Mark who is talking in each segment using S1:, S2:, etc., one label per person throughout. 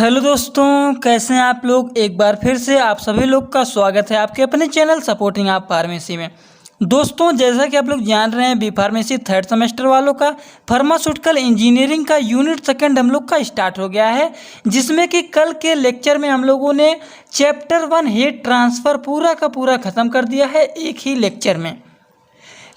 S1: Hello दोस्तों, कैसे हैं आप लोग। एक बार फिर से आप सभी लोग का स्वागत है आपके अपने चैनल सपोर्टिंग आप फार्मेसी में। दोस्तों, जैसा कि आप लोग जान रहे हैं, बी फार्मेसी थर्ड सेमेस्टर वालों का फार्मास्यूटिकल इंजीनियरिंग का यूनिट सेकंड हम लोग का स्टार्ट हो गया है, जिसमें कि कल के लेक्चर में हम लोगों ने चैप्टर 1 हीट ट्रांसफ़र पूरा का पूरा ख़त्म कर दिया है एक ही लेक्चर में।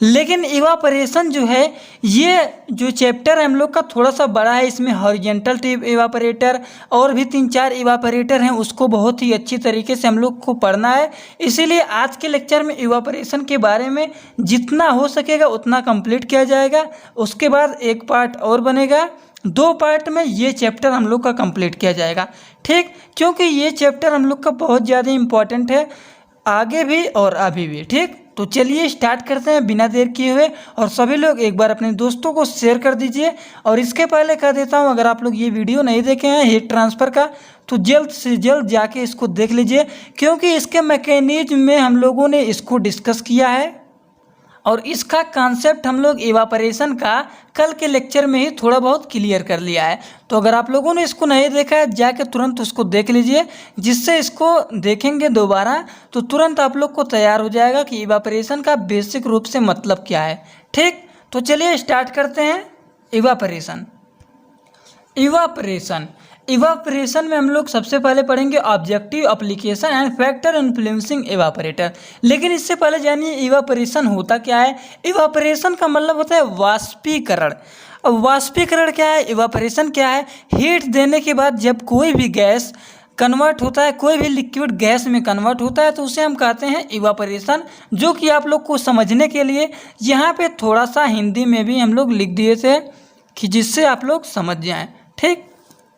S1: लेकिन इवापरेशन जो है, ये जो चैप्टर है हम लोग का थोड़ा सा बड़ा है। इसमें हॉरिजेंटल ट्यूब इवापरेटर और भी 3-4 इवापरेटर हैं, उसको बहुत ही अच्छी तरीके से हम लोग को पढ़ना है। इसीलिए आज के लेक्चर में इवापरेशन के बारे में जितना हो सकेगा उतना कंप्लीट किया जाएगा। उसके बाद एक पार्ट और बनेगा, 2 पार्ट में ये चैप्टर हम लोग का कंप्लीट किया जाएगा, ठीक। क्योंकि ये चैप्टर हम लोग का बहुत ज़्यादा इम्पॉर्टेंट है, आगे भी और अभी भी, ठीक। तो चलिए स्टार्ट करते हैं बिना देर किए हुए। और सभी लोग एक बार अपने दोस्तों को शेयर कर दीजिए। और इसके पहले कह देता हूं, अगर आप लोग ये वीडियो नहीं देखे हैं हीट ट्रांसफ़र का, तो जल्द से जल्द जाके इसको देख लीजिए, क्योंकि इसके मैकेनिज्म में हम लोगों ने इसको डिस्कस किया है और इसका कॉन्सेप्ट हम लोग इवापरेशन का कल के लेक्चर में ही थोड़ा बहुत क्लियर कर लिया है। तो अगर आप लोगों ने इसको नहीं देखा है, जाके तुरंत उसको देख लीजिए, जिससे इसको देखेंगे दोबारा तो तुरंत आप लोग को तैयार हो जाएगा कि इवापरेशन का बेसिक रूप से मतलब क्या है, ठीक। तो चलिए स्टार्ट करते हैं। इवापरेशन इवापरेशन में हम लोग सबसे पहले पढ़ेंगे objective application and factor influencing evaporator. लेकिन इससे पहले जानिए इवापरेशन होता क्या है। इवापरेशन का मतलब होता है वाष्पीकरण। अब वाष्पीकरण क्या है, इवापरेशन क्या है। हीट देने के बाद जब कोई भी गैस कन्वर्ट होता है, कोई भी लिक्विड गैस में कन्वर्ट होता है, तो उसे हम कहते हैं इवापरेशन। जो कि आप लोग को समझने के लिए यहाँ पे थोड़ा सा हिंदी में भी हम लोग लिख दिए थे कि जिससे आप लोग समझ जाएं, ठीक।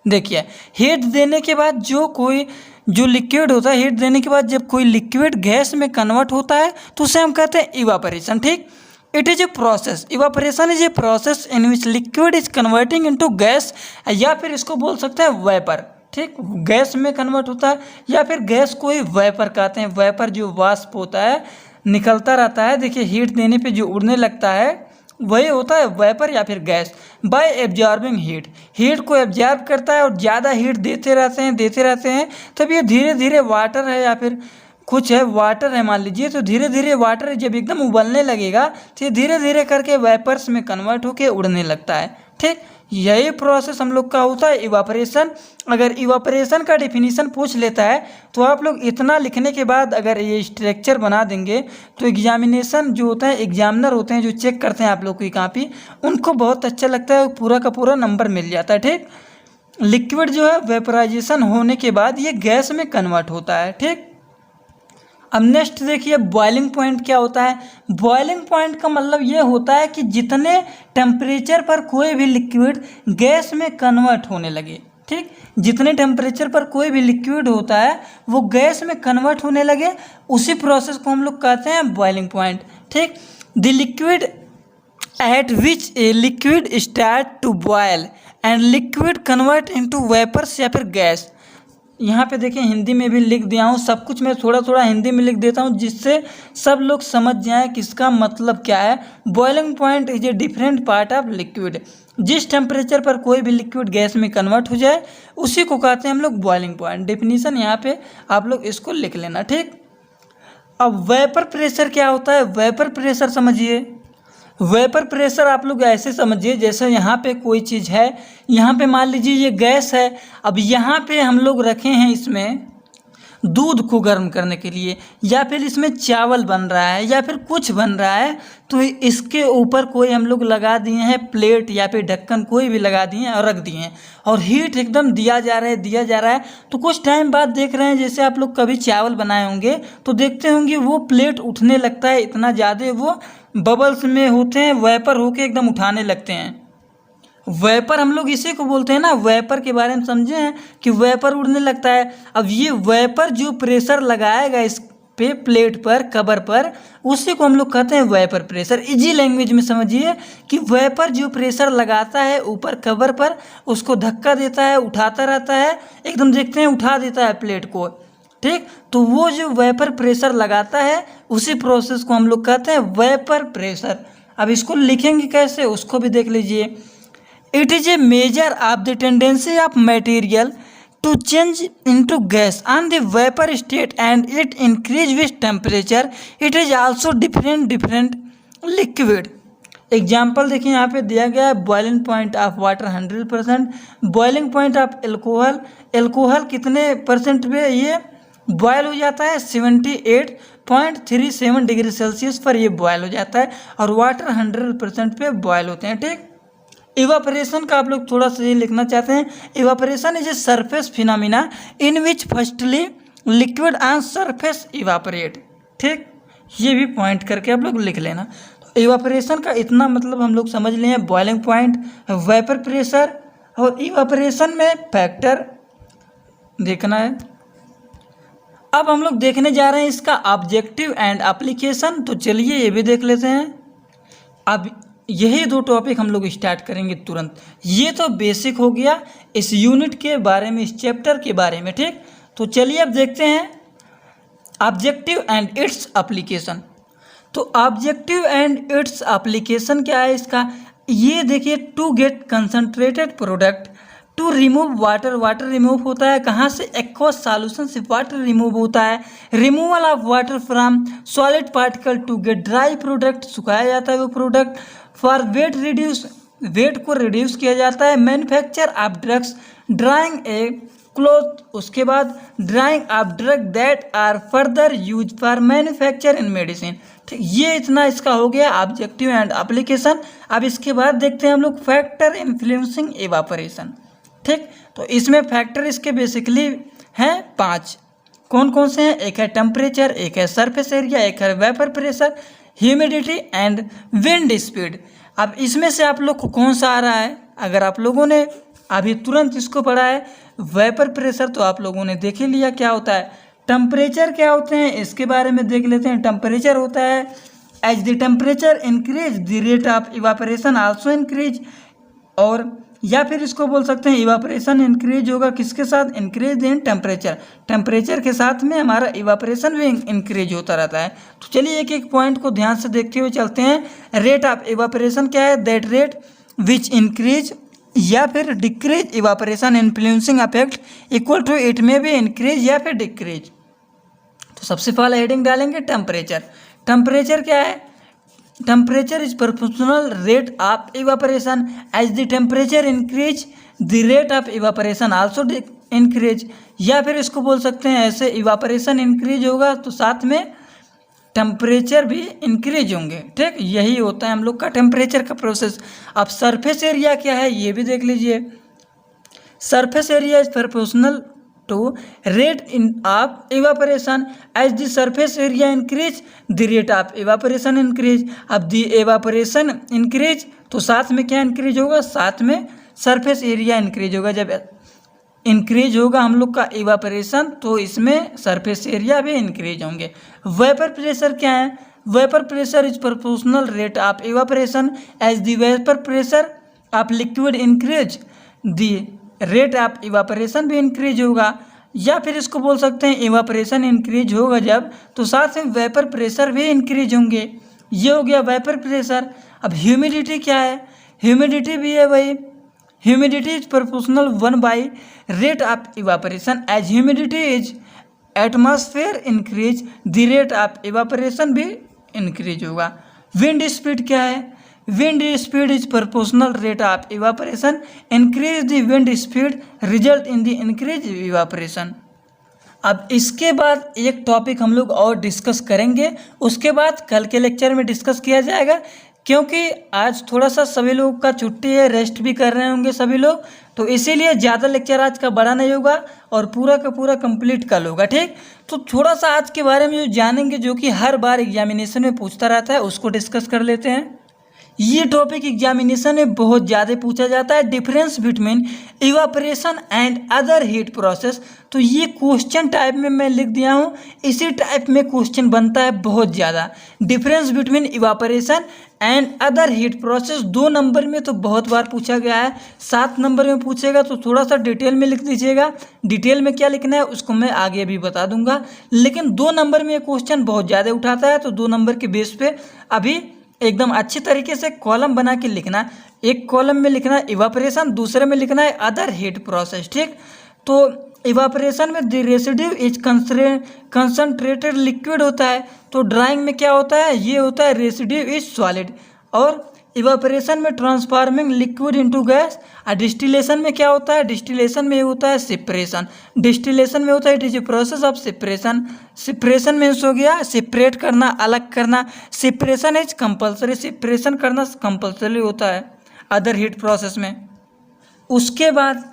S1: देखिए, हीट देने के बाद जो लिक्विड होता है, हीट देने के बाद जब कोई लिक्विड गैस में कन्वर्ट होता है, तो उसे हम कहते हैं इवापरेशन, ठीक। It is a process, evaporation is a process in which liquid is converting into gas, या फिर इसको बोल सकते हैं वेपर, ठीक। गैस में कन्वर्ट होता है, या फिर गैस को ही वेपर कहते हैं। वेपर जो वाष्प होता है, निकलता रहता है, देखिए हीट देने पे जो उड़ने लगता है, वही होता है वेपर या फिर गैस। बाय एब्जॉर्बिंग हीट को एब्जॉर्ब करता है, और ज़्यादा हीट देते रहते हैं तब ये धीरे धीरे वाटर है या फिर कुछ है, वाटर है मान लीजिए, तो धीरे धीरे वाटर जब एकदम उबलने लगेगा तो ये धीरे धीरे करके वेपर्स में कन्वर्ट होकर उड़ने लगता है, ठीक। यही प्रोसेस हम लोग का होता है इवापरेशन। अगर इवापरेशन का डेफिनेशन पूछ लेता है तो आप लोग इतना लिखने के बाद अगर ये स्ट्रक्चर बना देंगे तो एग्जामिनेशन जो होता है, एग्जामिनर होते हैं जो चेक करते हैं आप लोग की कॉपी, उनको बहुत अच्छा लगता है, पूरा का पूरा नंबर मिल जाता है, ठीक। लिक्विड जो है वेपराइजेशन होने के बाद ये गैस में कन्वर्ट होता है, ठीक। अब नेक्स्ट देखिए, बॉइलिंग पॉइंट क्या होता है। बॉइलिंग पॉइंट का मतलब ये होता है कि जितने टेम्परेचर पर कोई भी लिक्विड गैस में कन्वर्ट होने लगे, ठीक। जितने टेम्परेचर पर कोई भी लिक्विड होता है वो गैस में कन्वर्ट होने लगे, उसी प्रोसेस को हम लोग कहते हैं बॉइलिंग पॉइंट, ठीक। The liquid at which a liquid start to boil and liquid convert into vapours या फिर गैस। यहाँ पे देखिए हिंदी में भी लिख दिया हूँ, सब कुछ मैं थोड़ा थोड़ा हिंदी में लिख देता हूँ, जिससे सब लोग समझ जाएं कि इसका मतलब क्या है। Boiling point is a different part of liquid. जिस टेम्परेचर पर कोई भी लिक्विड गैस में कन्वर्ट हो जाए उसी को कहते हैं हम लोग बॉइलिंग पॉइंट। डेफिनीशन यहाँ पे आप लोग इसको लिख लेना, ठीक। अब वेपर प्रेशर क्या होता है। वेपर प्रेशर समझिए। वेपर प्रेशर आप लोग ऐसे समझिए, जैसे यहाँ पे कोई चीज़ है, यहाँ पे मान लीजिए ये गैस है। अब यहाँ पे हम लोग रखे हैं इसमें दूध को गर्म करने के लिए, या फिर इसमें चावल बन रहा है या फिर कुछ बन रहा है, तो इसके ऊपर कोई हम लोग लगा दिए हैं प्लेट या फिर ढक्कन, कोई भी लगा दिए हैं और रख दिए हैं, और हीट एकदम दिया जा रहा है। तो कुछ टाइम बाद देख रहे हैं, जैसे आप लोग कभी चावल बनाए होंगे तो देखते होंगे वो प्लेट उठने लगता है, इतना ज़्यादा वो बबल्स में होते हैं, वेपर होके एकदम उठाने लगते हैं। वेपर हम लोग इसी को बोलते हैं ना, वेपर के बारे में समझे हैं कि वेपर उड़ने लगता है। अब ये वेपर जो प्रेशर लगाएगा इस पे प्लेट पर, कवर पर, उसी को हम लोग कहते हैं वेपर प्रेशर। इजी लैंग्वेज में समझिए कि वेपर जो प्रेशर लगाता है ऊपर कवर पर, उसको धक्का देता है, उठाता रहता है, एकदम देखते हैं उठा देता है प्लेट को, ठीक। तो वो जो वेपर प्रेशर लगाता है उसी प्रोसेस को हम लोग कहते हैं वेपर प्रेशर। अब इसको लिखेंगे कैसे उसको भी देख लीजिए। It is a measure of the tendency of material to change into gas on the vapor state and it increase with temperature. It is also different liquid. Example देखिए यहाँ पे दिया गया है boiling point of water 100%, boiling point of alcohol, alcohol कितने percent पे ये boil हो जाता है 78.37 डिग्री सेल्सियस पर ये बॉयल हो जाता है, और वाटर 100% पे बॉयल होते हैं। ठीक, इवापोरेशन का आप लोग थोड़ा सा ये लिखना चाहते हैं, evaporation is a surface phenomena in which firstly liquid on surface evaporate. ठीक, ये भी पॉइंट करके आप लोग लिख लेना। तो इवापोरेशन का इतना मतलब हम लोग समझ लिए, बॉइलिंग पॉइंट, वेपर प्रेशर और इवापोरेशन में फैक्टर देखना है। अब हम लोग देखने जा रहे हैं इसका ऑब्जेक्टिव एंड एप्लीकेशन, तो चलिए ये भी देख लेते हैं। अब यही दो टॉपिक हम लोग स्टार्ट करेंगे तुरंत। ये तो बेसिक हो गया इस यूनिट के बारे में, इस चैप्टर के बारे में। ठीक, तो चलिए अब देखते हैं ऑब्जेक्टिव एंड इट्स एप्लीकेशन। तो ऑब्जेक्टिव एंड इट्स एप्लीकेशन क्या है इसका, ये देखिए, to get concentrated product, to remove water, water remove होता है कहाँ से, एक्वस सॉल्यूशन से वाटर रिमूव होता है, removal of water from solid particle to get dry product, सुखाया जाता है वो product, for weight reduce, weight को रिड्यूस किया जाता है, manufacture of drugs, drying a cloth, उसके बाद drawing of drug that are further use for manufacture in medicine. ठीक, ये इतना इसका हो गया ऑब्जेक्टिव एंड एप्लीकेशन। अब इसके बाद देखते हैं हम लोग फैक्टर इन्फ्लुएंसिंग इवापोरेशन। ठीक, तो इसमें फैक्टर इसके बेसिकली हैं 5। कौन कौन से हैं, एक है टेम्परेचर, एक है सरफेस एरिया, एक है vapour pressure, humidity and wind speed. अब इसमें से आप लोग को कौन सा आ रहा है, अगर आप लोगों ने अभी तुरंत इसको पढ़ा है वेपर प्रेशर, तो आप लोगों ने देख ही लिया क्या होता है। टेम्परेचर क्या होते हैं इसके बारे में देख लेते हैं। टेम्परेचर होता है as the temperature increase the rate of evaporation also increase, और या फिर इसको बोल सकते हैं इवापोरेशन इंक्रीज होगा किसके साथ, इंक्रीज इन टेम्परेचर, टेम्परेचर के साथ में हमारा इवापोरेशन भी इंक्रीज होता रहता है। तो चलिए एक एक पॉइंट को ध्यान से देखते हुए चलते हैं। रेट ऑफ इवापोरेशन क्या है, दैट रेट विच इंक्रीज या फिर decrease evaporation influencing affect equal to it में भी इंक्रीज या फिर डिक्रीज। तो सबसे पहले हेडिंग डालेंगे टेम्परेचर। टेम्परेचर क्या है, temperature is proportional rate of evaporation, as the temperature increase the rate of evaporation also increase, या फिर इसको बोल सकते हैं ऐसे, इवापोरेशन इंक्रीज होगा तो साथ में टेम्परेचर भी इंक्रीज होंगे। ठीक, यही होता है हम लोग का टेम्परेचर का प्रोसेस। अब सरफेस एरिया क्या है ये भी देख लीजिए। Surface area is proportional to rate in of evaporation, as the surface area increase the rate of evaporation increase. अब द इवापोरेशन इंक्रीज तो साथ में क्या इंक्रीज होगा, साथ में सरफेस एरिया इंक्रीज होगा। जब इंक्रीज होगा हम लोग का इवापोरेशन तो इसमें सरफेस एरिया भी इंक्रीज होंगे। वेपर प्रेशर क्या है, vapour pressure is proportional rate of evaporation, as the vapour pressure of liquid increase the rate of evaporation भी इंक्रीज होगा। या फिर इसको बोल सकते हैं इवापोरेशन इंक्रीज होगा जब तो साथ में वेपर प्रेशर भी इंक्रीज होंगे। ये हो गया वेपर प्रेशर। अब ह्यूमिडिटी क्या है, ह्यूमिडिटी भी है वही, humidity is proportional 1 by rate of evaporation, as humidity is atmosphere increase the rate of evaporation भी इंक्रीज होगा। विंड स्पीड क्या है, wind speed is proportional rate of evaporation, increase the wind speed result in the increase evaporation. अब इसके बाद एक topic हम लोग और डिस्कस करेंगे, उसके बाद कल के लेक्चर में डिस्कस किया जाएगा, क्योंकि आज थोड़ा सा सभी लोगों का छुट्टी है, रेस्ट भी कर रहे होंगे सभी लोग, तो इसीलिए ज़्यादा लेक्चर आज का बड़ा नहीं होगा और पूरा का पूरा कंप्लीट कल होगा। ठीक, तो थोड़ा सा आज के बारे में जो जानेंगे, जो कि हर बार एग्जामिनेशन में पूछता रहता है, उसको डिस्कस कर लेते हैं। ये टॉपिक एग्जामिनेशन में बहुत ज़्यादा पूछा जाता है, difference between evaporation and other heat process. तो ये क्वेश्चन टाइप में मैं लिख दिया हूँ, इसी टाइप में क्वेश्चन बनता है बहुत ज़्यादा। Difference between evaporation and other heat process 2 number में तो बहुत बार पूछा गया है, 7 नंबर में पूछेगा तो थोड़ा सा डिटेल में लिख दीजिएगा। डिटेल में क्या लिखना है उसको मैं आगे भी बता दूंगा, लेकिन 2 नंबर में ये क्वेश्चन बहुत ज़्यादा उठाता है, तो 2 नंबर के बेस पे अभी एकदम अच्छी तरीके से कॉलम बना के लिखना। एक कॉलम में लिखना है इवापोरेशन, दूसरे में लिखना है अदर हीट प्रोसेस। ठीक, तो इवापोरेशन में the residue is concentrated liquid होता है, तो ड्राइंग में क्या होता है, ये होता है रेसिड्यू इज सॉलिड। और इवापोरेशन में ट्रांसफॉर्मिंग लिक्विड इनटू गैस, और डिस्टिलेशन में क्या होता है, डिस्टिलेशन में होता है सेपरेशन। डिस्टिलेशन में होता है it is a process of separation. Separation means हो गया सेपरेट करना, अलग करना। सेपरेशन इज कंपल्सरी, सेपरेशन करना कंपल्सरी होता है अदर हीट प्रोसेस में। उसके बाद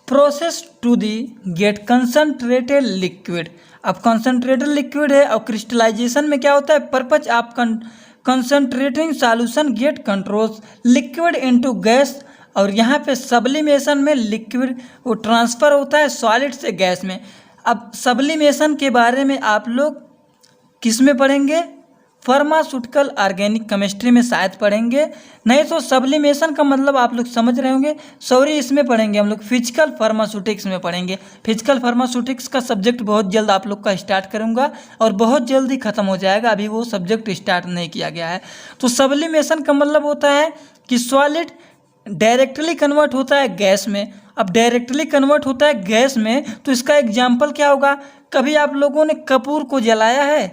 S1: process to the get concentrated liquid. अब कंसनट्रेटेड लिक्विड है, और क्रिस्टलाइजेशन में क्या होता है, purpose of concentrating solution get controls liquid into gas. और यहाँ पे सब्लिमेशन में लिक्विड वो ट्रांसफ़र होता है सॉलिड से गैस में। अब सब्लिमेशन के बारे में आप लोग किस में पढ़ेंगे, फार्मास्यूटिकल ऑर्गेनिक केमिस्ट्री में शायद पढ़ेंगे, नहीं तो सब्लिमेशन का मतलब आप लोग समझ रहे होंगे, सॉरी इसमें पढ़ेंगे हम लोग फिजिकल फार्मास्यूटिक्स में पढ़ेंगे। फिजिकल फार्मास्यूटिक्स का सब्जेक्ट बहुत जल्द आप लोग का स्टार्ट करूंगा और बहुत जल्दी ख़त्म हो जाएगा, अभी वो सब्जेक्ट स्टार्ट नहीं किया गया है। तो सब्लिमेशन का मतलब होता है कि सॉलिड डायरेक्टली कन्वर्ट होता है गैस में। अब डायरेक्टली कन्वर्ट होता है गैस में, तो इसका एग्जाम्पल क्या होगा, कभी आप लोगों ने कपूर को जलाया है,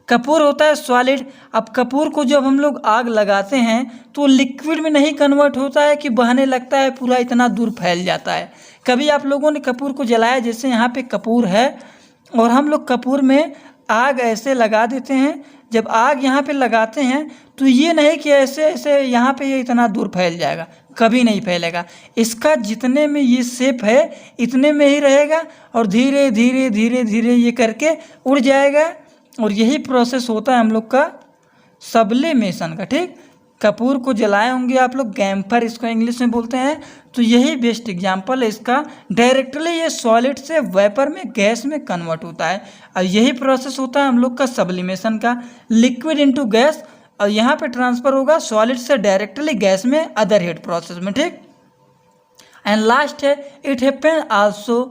S1: कपूर होता है सॉलिड। अब कपूर को जब हम लोग आग लगाते हैं तो लिक्विड में नहीं कन्वर्ट होता है कि बहने लगता है, पूरा इतना दूर फैल जाता है। कभी आप लोगों ने कपूर को जलाया, जैसे यहाँ पे कपूर है और हम लोग कपूर में आग ऐसे लगा देते हैं, जब आग यहाँ पे लगाते हैं तो ये नहीं कि ऐसे ऐसे यहाँ पे ये इतना दूर फैल जाएगा, कभी नहीं फैलेगा। इसका जितने में ये शेप है इतने में ही रहेगा और धीरे धीरे धीरे धीरे ये करके उड़ जाएगा। और यही प्रोसेस होता है हम लोग का सब्लिमेशन का। ठीक, कपूर को जलाए होंगे आप लोग, गैम्फर इसको इंग्लिश में बोलते हैं, तो यही बेस्ट एग्जांपल है इसका। डायरेक्टली ये सॉलिड से वेपर में गैस में कन्वर्ट होता है और यही प्रोसेस होता है हम लोग का सब्लिमेशन का, लिक्विड इनटू गैस, और यहाँ पे ट्रांसफर होगा सॉलिड से डायरेक्टली गैस में अदर हीट प्रोसेस में। ठीक, एंड लास्ट है it happen also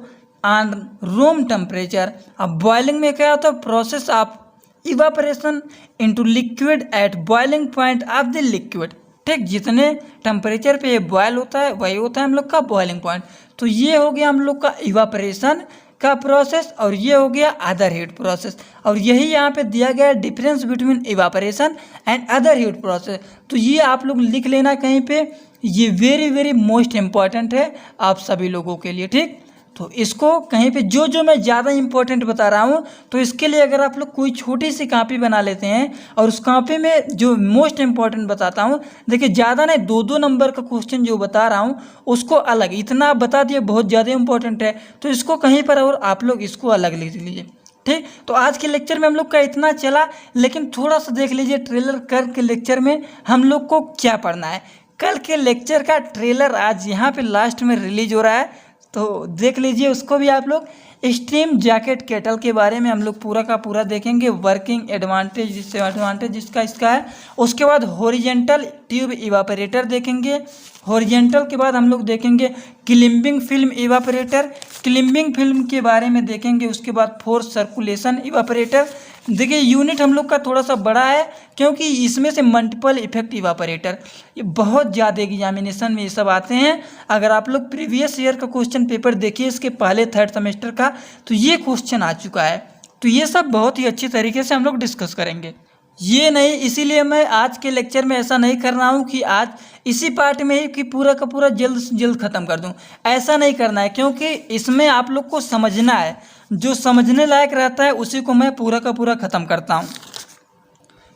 S1: on room temperature. अब बॉइलिंग में क्या होता है, process of evaporation into liquid at boiling point of the liquid. ठीक, जितने टेम्परेचर पे ये बॉयल होता है वही होता है हम लोग का बॉइलिंग पॉइंट। तो ये हो गया हम लोग का इवापोरेशन का प्रोसेस और ये हो गया अदर हीट प्रोसेस, और यही यहाँ पे दिया गया है difference between evaporation and other heat process. तो ये आप लोग लिख लेना कहीं पे, ये वेरी वेरी मोस्ट इम्पॉर्टेंट है आप सभी लोगों के लिए। ठीक, तो इसको कहीं पे जो मैं ज़्यादा इंपॉर्टेंट बता रहा हूँ, तो इसके लिए अगर आप लोग कोई छोटी सी कॉपी बना लेते हैं और उस कॉपी में जो मोस्ट इम्पॉर्टेंट बताता हूँ, देखिए ज़्यादा नहीं, 2-2 नंबर का क्वेश्चन जो बता रहा हूँ उसको अलग, इतना आप बता दिए बहुत ज़्यादा इंपॉर्टेंट है, तो इसको कहीं पर और आप लोग इसको अलग लिख लीजिए। ठीक, तो आज के लेक्चर में हम लोग का इतना चला, लेकिन थोड़ा सा देख लीजिए ट्रेलर कल के लेक्चर में हम लोग को क्या पढ़ना है। कल के लेक्चर का ट्रेलर आज यहाँ पे लास्ट में रिलीज हो रहा है, तो देख लीजिए उसको भी आप लोग। स्टीम जैकेट केटल के बारे में हम लोग पूरा का पूरा देखेंगे, वर्किंग एडवांटेज डिसएडवांटेज जिसका इसका है। उसके बाद हॉरिजेंटल ट्यूब इवापोरेटर देखेंगे, हॉरिजेंटल के बाद हम लोग देखेंगे climbing film evaporator, climbing film के बारे में देखेंगे। उसके बाद फोर्स सर्कुलेशन इवापोरेटर। देखिए यूनिट हम लोग का थोड़ा सा बड़ा है क्योंकि इसमें से मल्टीपल इफेक्ट इवापोरेटर, ये बहुत ज़्यादा एग्जामिनेशन में ये सब आते हैं। अगर आप लोग प्रीवियस ईयर का क्वेश्चन पेपर देखिए इसके पहले 3rd सेमेस्टर का, तो ये क्वेश्चन आ चुका है। तो ये सब बहुत ही अच्छी तरीके से हम लोग डिस्कस करेंगे। ये नहीं, इसीलिए मैं आज के लेक्चर में ऐसा नहीं कर रहा हूँ कि आज इसी पार्ट में ही कि पूरा का पूरा जल्द से जल्द ख़त्म कर दूँ, ऐसा नहीं करना है, क्योंकि इसमें आप लोग को समझना है, जो समझने लायक रहता है उसी को मैं पूरा का पूरा ख़त्म करता हूँ।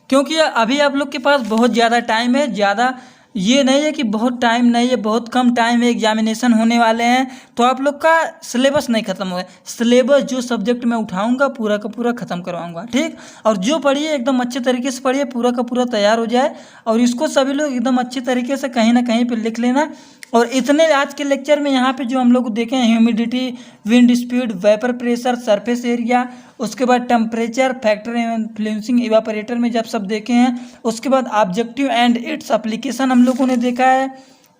S1: क्योंकि अभी आप लोग के पास बहुत ज़्यादा टाइम है, ज़्यादा ये नहीं है कि बहुत टाइम नहीं है, बहुत कम टाइम में एग्जामिनेशन होने वाले हैं, तो आप लोग का सिलेबस नहीं ख़त्म हुआ है। सिलेबस जो सब्जेक्ट मैं उठाऊंगा पूरा का पूरा ख़त्म करवाऊंगा। ठीक, और जो पढ़िए एकदम अच्छे तरीके से पढ़िए, पूरा का पूरा तैयार हो जाए, और इसको सभी लोग एकदम अच्छे तरीके से कहीं ना कहीं पर लिख लेना। और इतने आज के लेक्चर में यहाँ पे जो हम लोग देखें, humidity, wind speed, vapour pressure, surface area, उसके बाद टेम्परेचर, फैक्टर इन्फ्लुएंसिंग इवापोरेटर में जब सब देखे हैं, उसके बाद ऑब्जेक्टिव एंड इट्स एप्लीकेशन हम लोगों ने देखा है,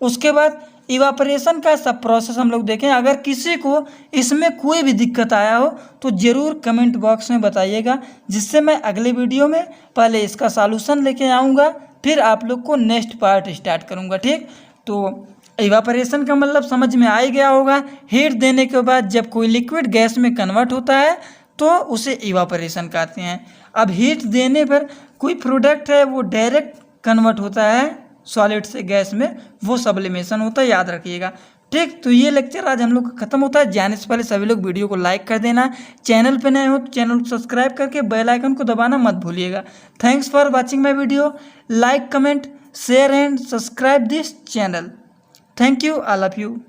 S1: उसके बाद इवापोरेशन का सब प्रोसेस हम लोग देखें। अगर किसी को इसमें कोई भी दिक्कत आया हो तो ज़रूर कमेंट बॉक्स में बताइएगा, जिससे मैं अगले वीडियो में पहले इसका सॉल्यूशन लेके आऊँगा, फिर आप लोग को नेक्स्ट पार्ट स्टार्ट करूँगा। ठीक, तो इवापोरेशन का मतलब समझ में आ ही गया होगा, हीट देने के बाद जब कोई लिक्विड गैस में कन्वर्ट होता है तो उसे इवापोरेशन कहते हैं। अब हीट देने पर कोई प्रोडक्ट है वो डायरेक्ट कन्वर्ट होता है सॉलिड से गैस में, वो सब्लिमेशन होता है, याद रखिएगा। ठीक, तो ये लेक्चर आज हम लोग का खत्म होता है। जाने से पहले सभी लोग वीडियो को लाइक कर देना, चैनल पे नए हो तो चैनल को सब्सक्राइब करके बेल आइकन को दबाना मत भूलिएगा। Thanks for watching my video, like comment share and subscribe this channel. Thank you, I love you.